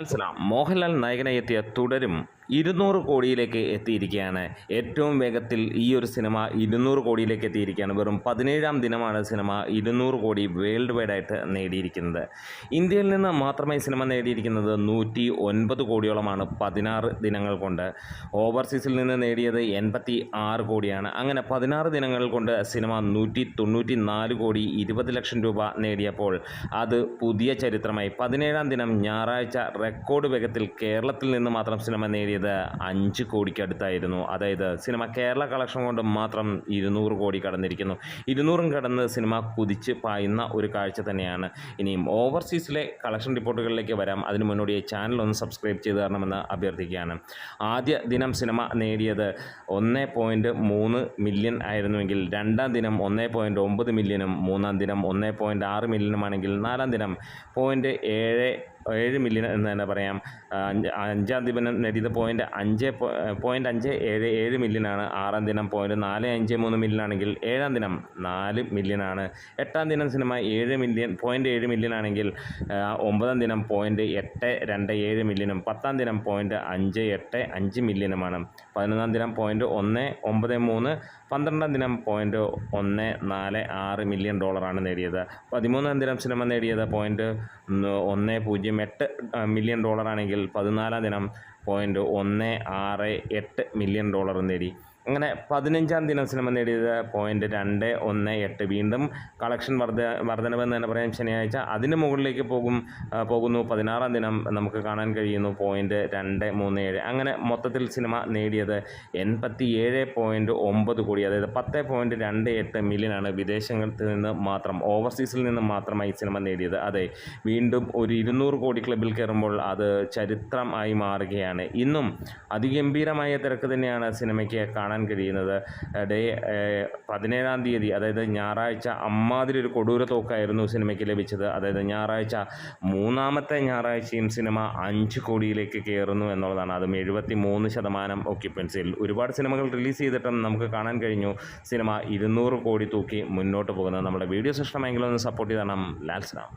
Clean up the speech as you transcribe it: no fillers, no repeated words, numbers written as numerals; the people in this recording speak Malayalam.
മോഹൻലാൽ നായകനായി എത്തിയ തുടരും 200 കോടിയിലേക്ക് എത്തിയിരിക്കുകയാണ്. ഏറ്റവും വേഗത്തിൽ ഈ ഒരു സിനിമ 200 കോടിയിലേക്ക് എത്തിയിരിക്കുകയാണ്. വെറും 17-ാം ദിനമാണ് സിനിമ 200 കോടി വേൾഡ് വൈഡായിട്ട് നേടിയിരിക്കുന്നത്. ഇന്ത്യയിൽ നിന്ന് മാത്രമായി സിനിമ നേടിയിരിക്കുന്നത് 109 കോടിയോളമാണ് 16 ദിനങ്ങൾ കൊണ്ട്. ഓവർസീസിൽ നിന്ന് നേടിയത് 86 കോടിയാണ്. അങ്ങനെ 16 ദിനങ്ങൾ കൊണ്ട് സിനിമ 194 കോടി 20 ലക്ഷം രൂപ നേടിയപ്പോൾ അത് പുതിയ ചരിത്രമായി. 17-ാം ദിനം ഞായറാഴ്ച റെക്കോർഡ് വേഗത്തിൽ കേരളത്തിൽ നിന്ന് മാത്രം സിനിമ നേടിയത് 5 കോടിക്കടുത്തായിരുന്നു. അതായത് സിനിമ കേരള കളക്ഷൻ കൊണ്ട് മാത്രം 200 കോടി കടന്നിരിക്കുന്നു. 200 കടന്ന് സിനിമ കുതിച്ച് പായുന്ന ഒരു കാഴ്ച തന്നെയാണ്. ഇനിയും ഓവർസീസിലെ കളക്ഷൻ റിപ്പോർട്ടുകളിലേക്ക് വരാം. അതിന് മുന്നോടിയായി ചാനൽ ഒന്ന് സബ്സ്ക്രൈബ് ചെയ്ത് തരണമെന്ന് അഭ്യർത്ഥിക്കുകയാണ്. ആദ്യ ദിനം സിനിമ നേടിയത് 1.3 മില്യൺ ആയിരുന്നുവെങ്കിൽ രണ്ടാം ദിനം 1.9 മില്യനും മൂന്നാം ദിനം 1.6 മില്യനുമാണെങ്കിൽ നാലാം ദിനം 0.7 മില്യൺ എന്ന് തന്നെ പറയാം. അഞ്ചാം ദിനം നേടിയത് 0.577 മില്യനാണ്. ആറാം ദിനം 0.453 മില്യനാണെങ്കിൽ ഏഴാം ദിനം 4 മില്യനാണ്. എട്ടാം ദിനം സിനിമ 7 മില്യൺ ആണെങ്കിൽ ഒമ്പതാം ദിനം 0.827 മില്യനും പത്താം ദിനം 0.585 മില്യനുമാണ്. 11-ാം ദിനം 0.193, 12-ാം ദിനം 0.146 മില്യൺ ഡോളറാണ് നേടിയത്. 13-ാം ദിനം സിനിമ നേടിയത് 0.108 മില്യൺ ഡോളറാണെങ്കിൽ 14-ാം ദിനം 0.168 മില്യൺ ഡോളർ നേടി. അങ്ങനെ 15-ാം ദിനം സിനിമ നേടിയത് 0.218. വീണ്ടും കളക്ഷൻ വർധനവെന്ന് തന്നെ പറയാം. ശനിയാഴ്ച അതിന് മുകളിലേക്ക് പോകുന്നു. 16-ാം ദിനം നമുക്ക് കാണാൻ കഴിയുന്നു 0.237. അങ്ങനെ മൊത്തത്തിൽ സിനിമ നേടിയത് 87.9 കോടി, അതായത് 10.28 മില്യനാണ് വിദേശങ്ങളിൽ നിന്ന് മാത്രം, ഓവർസീസിൽ നിന്ന് മാത്രമായി സിനിമ നേടിയത്. അതെ, വീണ്ടും ഒരു 200 കോടി ക്ലബിൽ കയറുമ്പോൾ അത് ചരിത്രം ആയി മാറുകയാണ്. ഇന്നും അതിഗംഭീരമായ തിരക്ക് തന്നെയാണ് സിനിമയ്ക്ക് കാണാൻ കഴിയുന്നത്. 17-ാം തീയതി, അതായത് ഞായറാഴ്ച, അമ്മാതിരി ഒരു കൊടൂര തോക്കായിരുന്നു സിനിമയ്ക്ക് ലഭിച്ചത്. അതായത് ഞായറാഴ്ച, മൂന്നാമത്തെ ഞായറാഴ്ചയും സിനിമ 5 കോടിയിലേക്ക് കയറുന്നു എന്നുള്ളതാണ്. അതും 73% ഓക്യുപ്പൻസിയിൽ. ഒരുപാട് സിനിമകൾ റിലീസ് ചെയ്തിട്ടും നമുക്ക് കാണാൻ കഴിഞ്ഞു സിനിമ 200 കോടി തൂക്കി മുന്നോട്ട് പോകുന്നത്. നമ്മുടെ വീഡിയോസ് ഇഷ്ടമെങ്കിലും ഒന്ന് സപ്പോർട്ട് ചെയ്യണം. ലാൽസലാം.